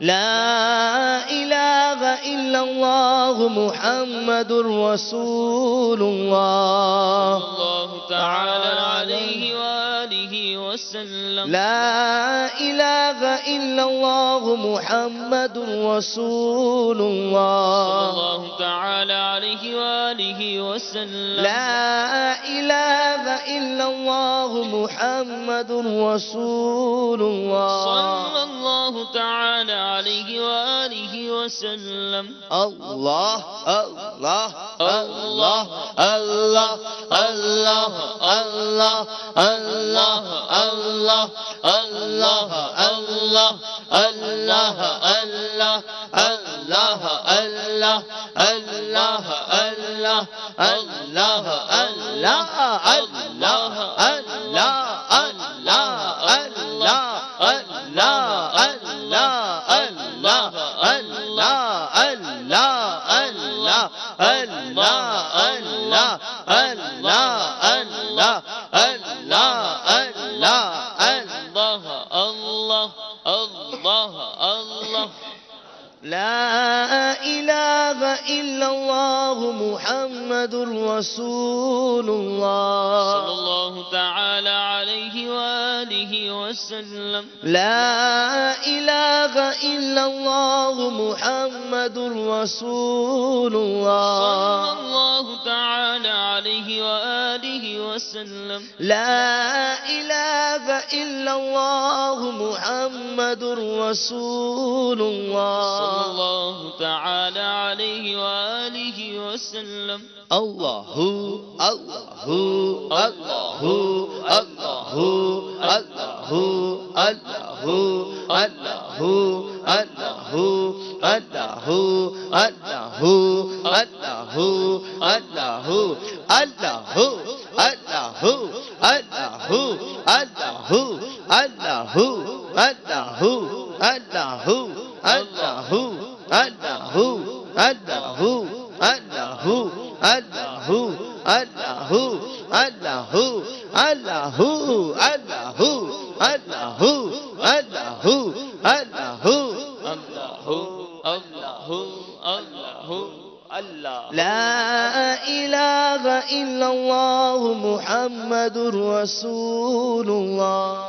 لا إله إلا الله محمد رسول الله الله تعالى عليه وآله وسلم. لا إله إلا الله محمد رسول الله الله تعالى عليه وآله وسلم. لا إله إلا الله محمد رسول الله صلى الله تعالى عليه وآله وسلم. الله الله الله الله الله الله الله الله الله الله الله الله الله الله الله الله الله الله الله لا إله إلا الله محمد رسول الله صلى الله تعالى عليه وآله وسلم. لا إله إلا الله محمد رسول الله صلى الله تعالى عليه وآله وسلم. لا إله إلا الله محمد رسول الله صلى الله تعالى عليه وآله وسلم. الله الله الله الله الله الله الله الله الله الله لا إله إلا الله محمد رسول الله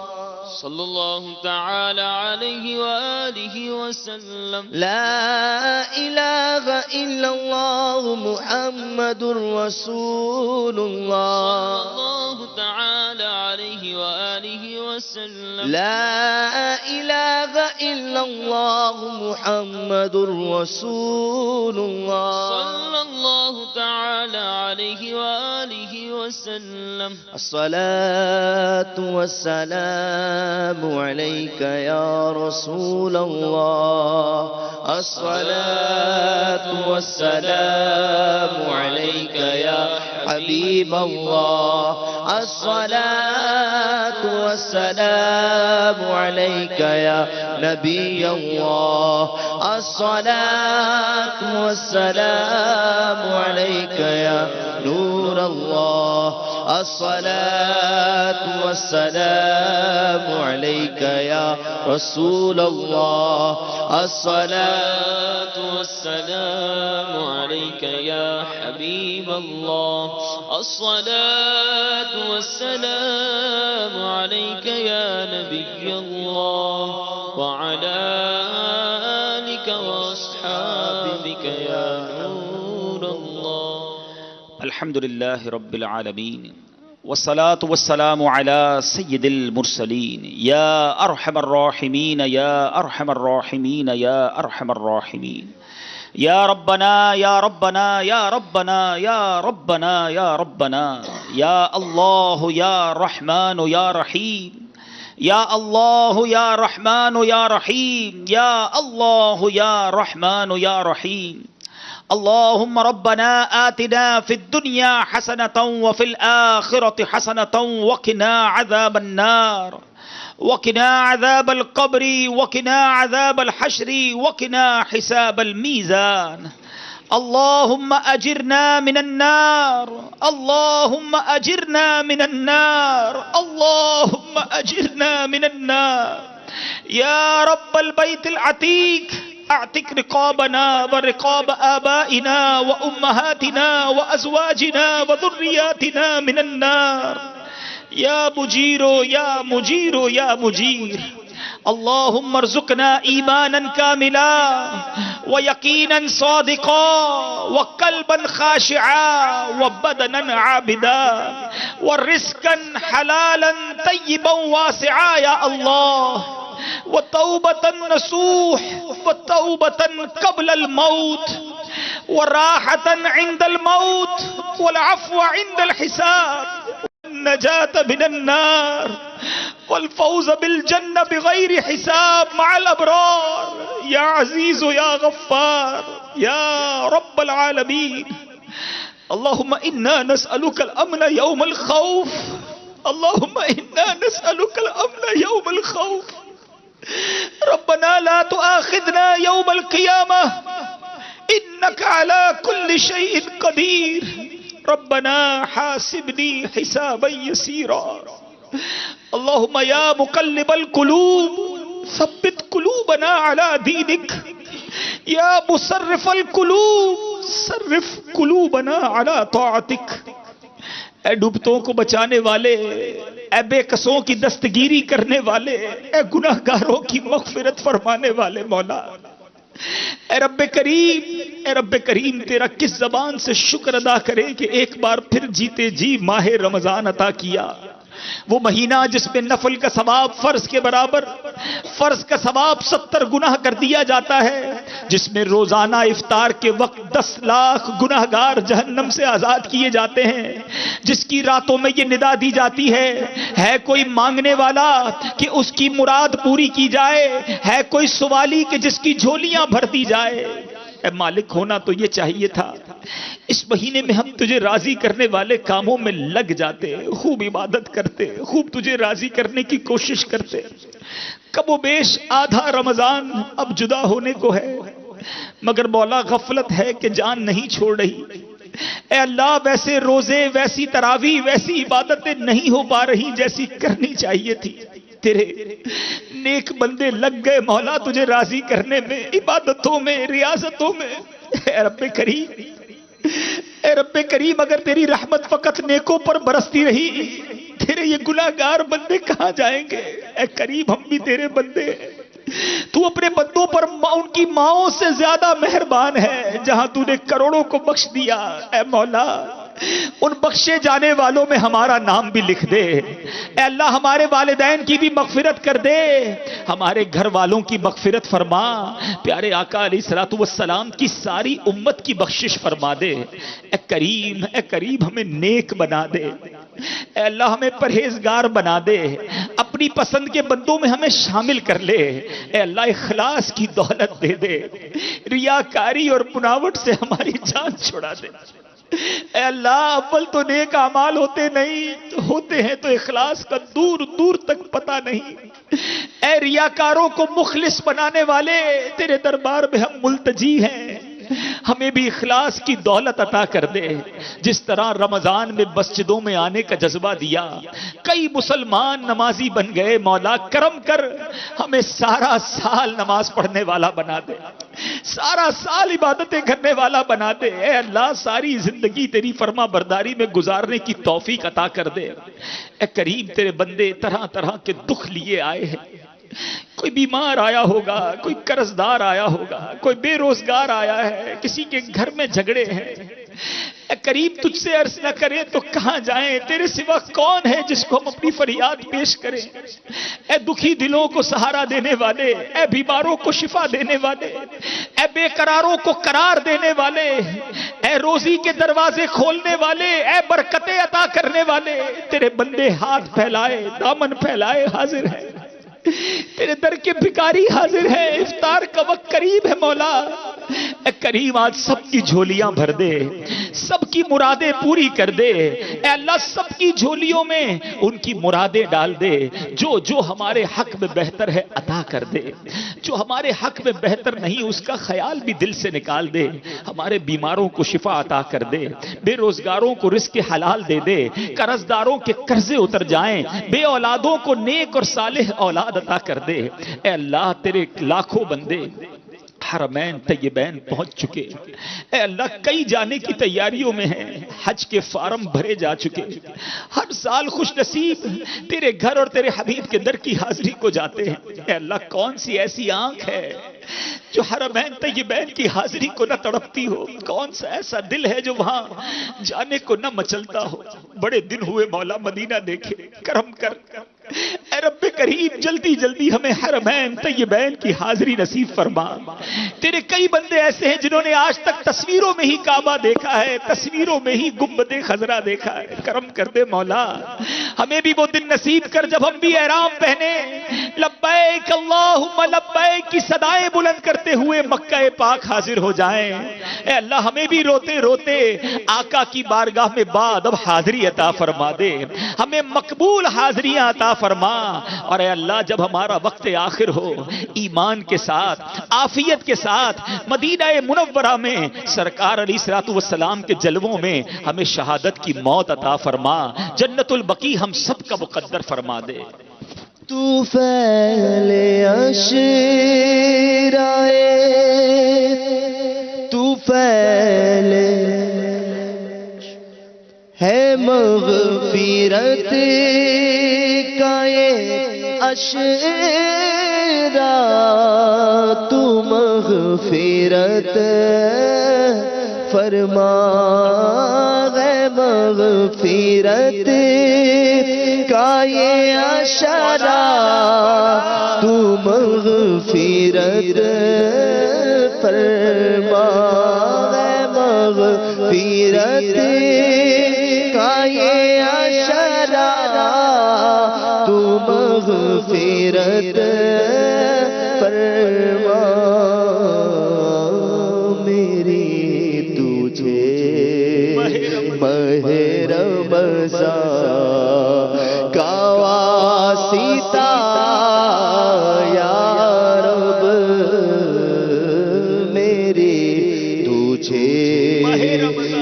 صلى الله تعالى عليه وآله وسلم. لا إله إلا الله محمد رسول الله صلى الله تعالى عليه وآله وسلم. لا إله إلا الله محمد رسول الله صلى الله تعالى عليه وآله وسلم. الصلاة والسلام عليك يا رسول الله الصلاة والسلام عليك يا حبيب الله الصلاة والسلام عليك يا نبي الله الصلاة والسلام عليك يا نور الله الصلاة والسلام عليك يا رسول الله الصلاة والسلام عليك يا حبيب الله الصلاة والسلام عليك يا نبي الله وعلى آلك وأصحابك يا نور الله. الحمد لله رب العالمين والصلاة والسلام على سيد المرسلين يا أرحم الراحمين يا أرحم الراحمين يا أرحم الراحمين يا ربنا يا ربنا يا ربنا يا ربنا يا ربنا يا الله يا رحمن يا رحيم يا الله يا رحمن يا رحيم يا الله يا رحمن يا رحيم. اللهم ربنا آتنا في الدنيا حسنة وفي الآخرة حسنة وقنا عذاب النار وقنا عذاب القبر وقنا عذاب الحشر وقنا حساب الميزان. اللهم أجرنا من النار اللهم أجرنا من النار اللهم أجرنا من النار یا رب البیت العتیق اعتق رقابنا ورقاب آبائنا وامہاتنا وازواجنا وذریاتنا من النار یا مجیر یا مجیر یا مجیر اللہم ارزقنا ایمانا کاملا ویقینا صادقا وقلبا خاشعا وبدنا عابدا ورزقا حلالا طیبا واسعا یا اللہ وتوبة نصوح وتوبة قبل الموت وراحة عند الموت والعفو عند الحساب والنجاة من النار والفوز بالجنة بغير حساب مع الأبرار يا عزيز يا غفار يا رب العالمين اللهم إنا نسألك الأمن يوم الخوف اللهم إنا نسألك الأمن يوم الخوف ربنا لا تؤاخذنا يوم القيامة إنك على كل شيء قدير ربنا حاسبني حسابا يسيرا اللهم يا مقلب القلوب ثبت قلوبنا على دينك يا مصرف القلوب صرف قلوبنا على طاعتك اے ڈوبتوں کو بچانے والے، اے بے قصوں کی دستگیری کرنے والے، اے گناہ گاروں کی مغفرت فرمانے والے مولا، اے رب کریم تیرا کس زبان سے شکر ادا کرے کہ ایک بار پھر جیتے جی ماہ رمضان عطا کیا، وہ مہینہ جس میں نفل کا ثواب فرض کے برابر، فرض کا ثواب 70 گناہ کر دیا جاتا ہے، جس میں روزانہ افطار کے وقت 10 لاکھ گناہگار جہنم سے آزاد کیے جاتے ہیں، جس کی راتوں میں یہ ندا دی جاتی ہے کوئی مانگنے والا کہ اس کی مراد پوری کی جائے، ہے کوئی سوالی کہ جس کی جھولیاں بھر دی جائے۔ اے مالک، ہونا تو یہ چاہیے تھا اس مہینے میں ہم تجھے راضی کرنے والے کاموں میں لگ جاتے، خوب عبادت کرتے، خوب تجھے راضی کرنے کی کوشش کرتے۔ کم و بیش آدھا رمضان اب جدا ہونے کو ہے، مگر مولا غفلت ہے کہ جان نہیں چھوڑ رہی۔ اے اللہ، ویسے روزے، ویسی تراویح، ویسی عبادتیں نہیں ہو پا رہی جیسی کرنی چاہیے تھی۔ تیرے نیک بندے لگ گئے مولا تجھے راضی کرنے میں، عبادتوں میں، ریاضتوں میں۔ اے رب کریم، اگر تیری رحمت فقط نیکوں پر برستی رہی، تیرے یہ گناہگار بندے کہاں جائیں گے؟ اے کریم، ہم بھی تیرے بندے ہیں، تو اپنے بندوں پر ان کی ماؤں سے زیادہ مہربان ہے۔ جہاں تو نے کروڑوں کو بخش دیا، اے مولا ان بخشے جانے والوں میں ہمارا نام بھی لکھ دے۔ اے اللہ، ہمارے والدین کی بھی مغفرت کر دے، ہمارے گھر والوں کی مغفرت فرما، پیارے آقا علیہ الصلوۃ والسلام کی ساری امت کی بخشش فرما دے۔ اے کریم ہمیں نیک بنا دے، اے اللہ ہمیں پرہیزگار بنا دے، اپنی پسند کے بندوں میں ہمیں شامل کر لے۔ اے اللہ، اخلاص کی دولت دے دے، ریاکاری اور بناوٹ سے ہماری جان چھڑا دے۔ اے اللہ، اول تو نیک اعمال ہوتے نہیں، ہوتے ہیں تو اخلاص کا دور دور تک پتہ نہیں۔ اے ریاکاروں کو مخلص بنانے والے، تیرے دربار میں ہم ملتجی ہیں، ہمیں بھی اخلاص کی دولت عطا کر دے۔ جس طرح رمضان میں مسجدوں میں آنے کا جذبہ دیا، کئی مسلمان نمازی بن گئے، مولا کرم کر ہمیں سارا سال نماز پڑھنے والا بنا دے، سارا سال عبادتیں کرنے والا بنا دے۔ اے اللہ، ساری زندگی تیری فرما برداری میں گزارنے کی توفیق عطا کر دے۔ اے کریم، تیرے بندے طرح طرح کے دکھ لیے آئے ہیں، کوئی بیمار آیا ہوگا، کوئی قرض دار آیا ہوگا، کوئی بے روزگار آیا ہے، کسی کے گھر میں جھگڑے ہیں۔ اے کریم، تجھ سے عرض نہ کریں تو کہاں جائیں؟ تیرے سوا کون ہے جس کو ہم اپنی فریاد پیش کریں؟ اے دکھی دلوں کو سہارا دینے والے، اے بیماروں کو شفا دینے والے، اے بے قراروں کو قرار دینے والے، اے روزی کے دروازے کھولنے والے، اے برکتیں عطا کرنے والے، تیرے بندے ہاتھ پھیلائے، دامن پھیلائے حاضر ہیں، تیرے در کے بھکاری حاضر ہے۔ افطار کا وقت قریب ہے مولا، اے کریم آج سب کی جھولیاں بھر دے، سب کی مرادیں پوری کر دے، اے اللہ سب کی جھولیوں میں ان کی مرادیں ڈال دے، جو ہمارے حق میں بہتر ہے عطا کر دے، جو ہمارے حق میں بہتر نہیں اس کا خیال بھی دل سے نکال دے، ہمارے بیماروں کو شفا عطا کر دے، بے روزگاروں کو رزق حلال دے دے، قرض داروں کے قرضے اتر جائیں، بے اولادوں کو نیک اور صالح اولاد عطا کر دے۔ اے اللہ تیرے لاکھوں بندے حرمین طیبین پہنچ چکے، اے اللہ کئی جانے کی تیاریوں میں ہیں، حج کے فارم بھرے جا چکے، ہر سال خوش نصیب تیرے گھر اور تیرے حبیب کے در کی حاضری کو جاتے ہیں۔ اے اللہ کون سی ایسی آنکھ ہے جو حرمین طیبین کی حاضری کو نہ تڑپتی ہو، کون سا ایسا دل ہے جو وہاں جانے کو نہ مچلتا ہو۔ بڑے دن ہوئے مولا مدینہ دیکھے، کرم کر اے رب کریم، جلدی جلدی ہمیں حرمین طیبین کی حاضری نصیب فرما۔ تیرے کئی بندے ایسے ہیں جنہوں نے آج تک تصویروں میں ہی کعبہ دیکھا ہے، تصویروں میں ہی گنبد خضرا دیکھا ہے، کرم کر دے مولا، ہمیں بھی وہ دن نصیب کر جب ہم بھی احرام پہنے لبیک اللہم لبیک کی صدائیں بلند کرتے ہوئے مکہ پاک حاضر ہو جائیں۔ اے اللہ ہمیں بھی روتے روتے آقا کی بارگاہ میں بعد اب حاضری عطا فرما دے، ہمیں مقبول حاضریاں عطا فرما، اور اے اللہ جب ہمارا وقت آخر ہو ایمان کے ساتھ عافیت کے ساتھ مدینہ منورہ میں سرکار علیہ الصلوۃ والسلام کے جلووں میں ہمیں شہادت کی موت عطا فرما، جنت البقیع ہم سب کا مقدر فرما دے۔ طوفیل عشرائے طوفیل ہے مغفرت کا یہ عشرہ، تو مغفرت فرما، ہے مغفرت کا یہ عشرہ، تو مغفرت فرما، ہے مغفرت کا یہ عشرہ، تو مغفرت فرما۔ میری تجھے ماہ رمضان کا واسطہ یا رب، میری تجھے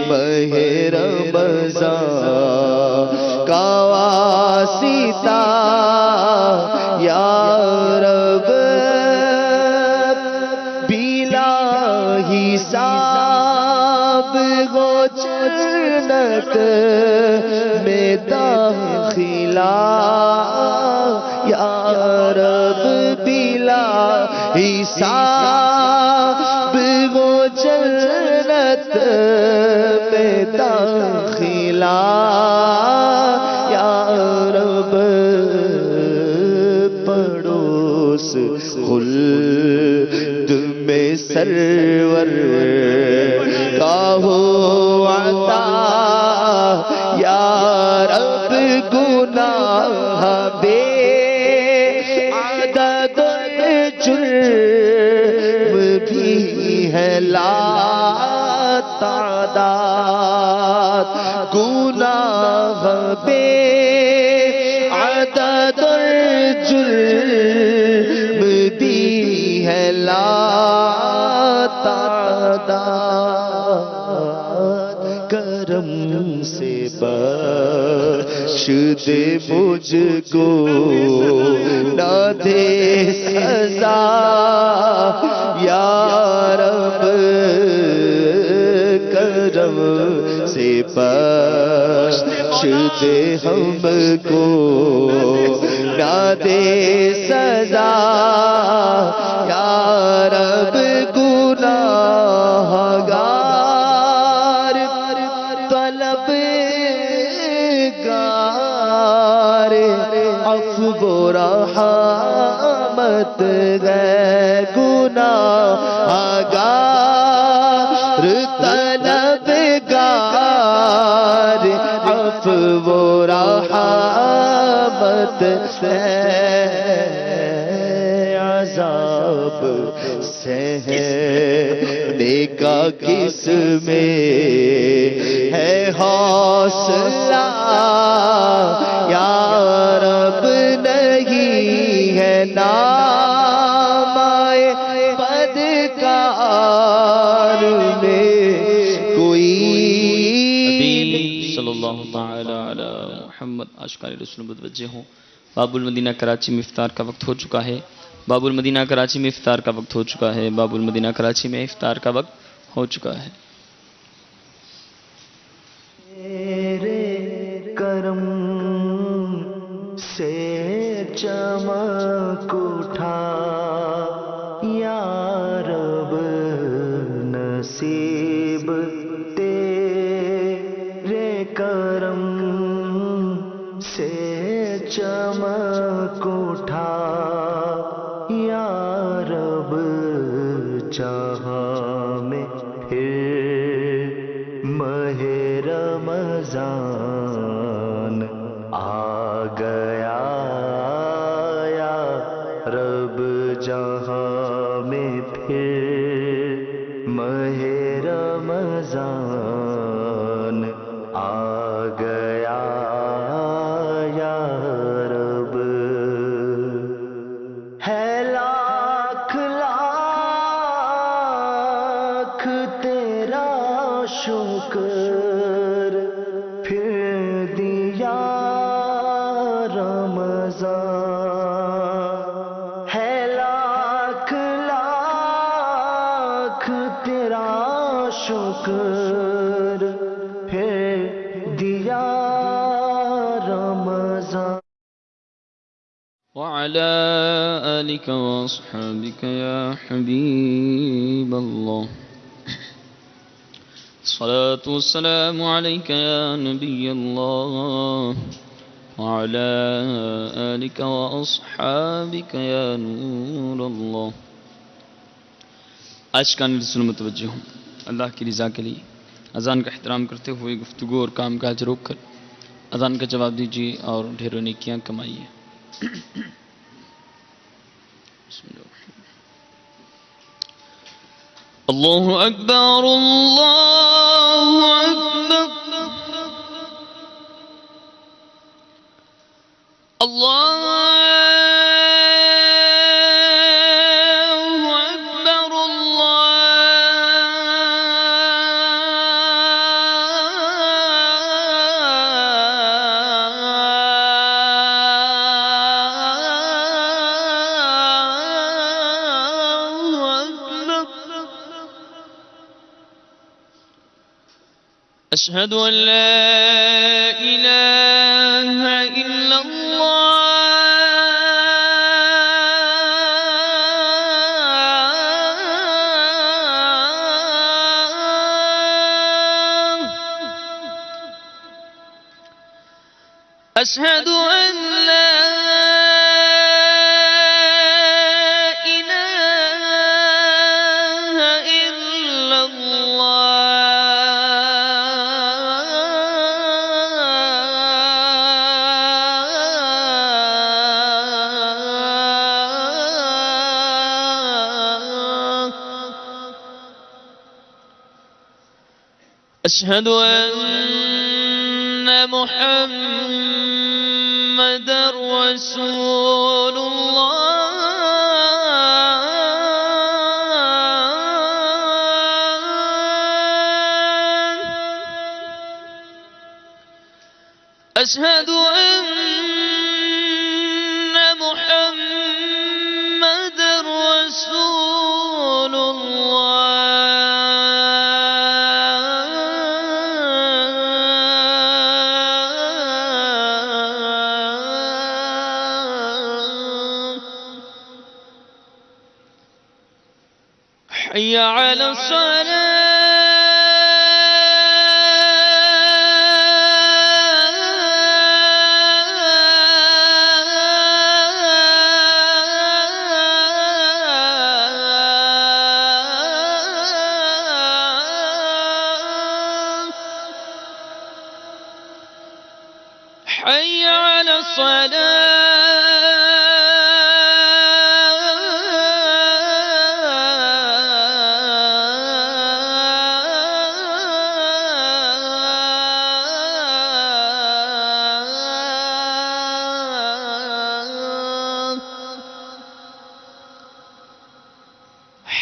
ماہ رمضان کا واسطہ یا رب، بلا حساب ہو جنت میں داخلہ یا رب، بلا حساب ہو جنت میں داخلہ یا رب، پڑوس خلد میں سرور کا ہو عطا یا رب، گناہ بے عدد جرم بھی ہے لا تعداد، گناہ بے عدد جرم بھی ہے لا تعداد، کرم سے بخش دے مجھ کو، نہ دے سزا یا رب، کرم سے بخش دے ہم کو، نہ دے سزا یا رب، گناہگار طلبگار عفو و رحمت گئے، گناہگار طلبگار عفو و رحمت سے، عذاب سے رہنے کا کس میں ہے حوصلہ یا رب نہیں ہے نام آئے بدکار میں کوئی صلی اللہ تعالی علی محمد. عاشقان رسول متوجہ ہوں. باب المدینہ کراچی میں افطار کا وقت ہو چکا ہے. باب المدینہ کراچی میں افطار کا وقت ہو چکا ہے. باب المدینہ کراچی میں افطار کا وقت ہو چکا ہے. تیرے کرم سے چمک اٹھا یا رب نصیب تیرے کرم سے چمک اٹھا یا رب جہاں میں پھر ماہ رمضان آ گیا یا رب جہاں میں پھر ماہ رمضان آ گیا یا رب. ہے لاکھ لاکھ تیرا شکر پھر دیا رمضان. ہے لاکھ لاکھ تیرا شکر پھر دیا رمضان. وعلى آلك وأصحابك يا حبيب الله. الصلاة والسلام عليك يا نبي الله وعلى آلك وأصحابك يا نور الله. عاشقان رسول متوجہ ہوں. اللہ کی رضا کے لیے اذان کا احترام کرتے ہوئے گفتگو اور کام کاج روک کر اذان کا جواب دیجیے اور ڈھیروں نیکیاں کمائیے. اللہ اکبر اللہ اکبر اللہ اکبر أشهد أن لا إله إلا الله أشهد أن لا أشهد أن محمد رسول الله أشهد أن محمد رسول الله حي على الصلاة حي على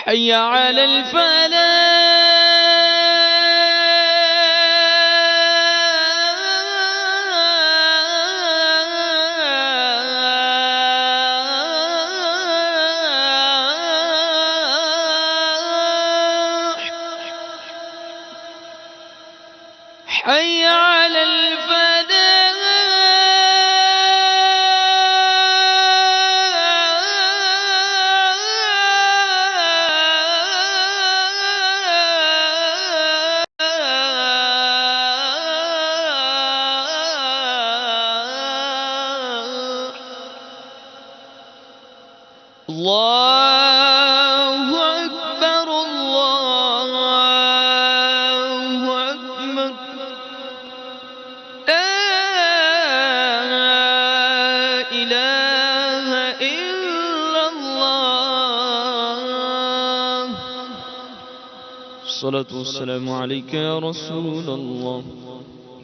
حي على الفلاح حي على الفلاح الله أكبر الله أكبر لا إله إلا الله الصلاة والسلام عليك يا رسول الله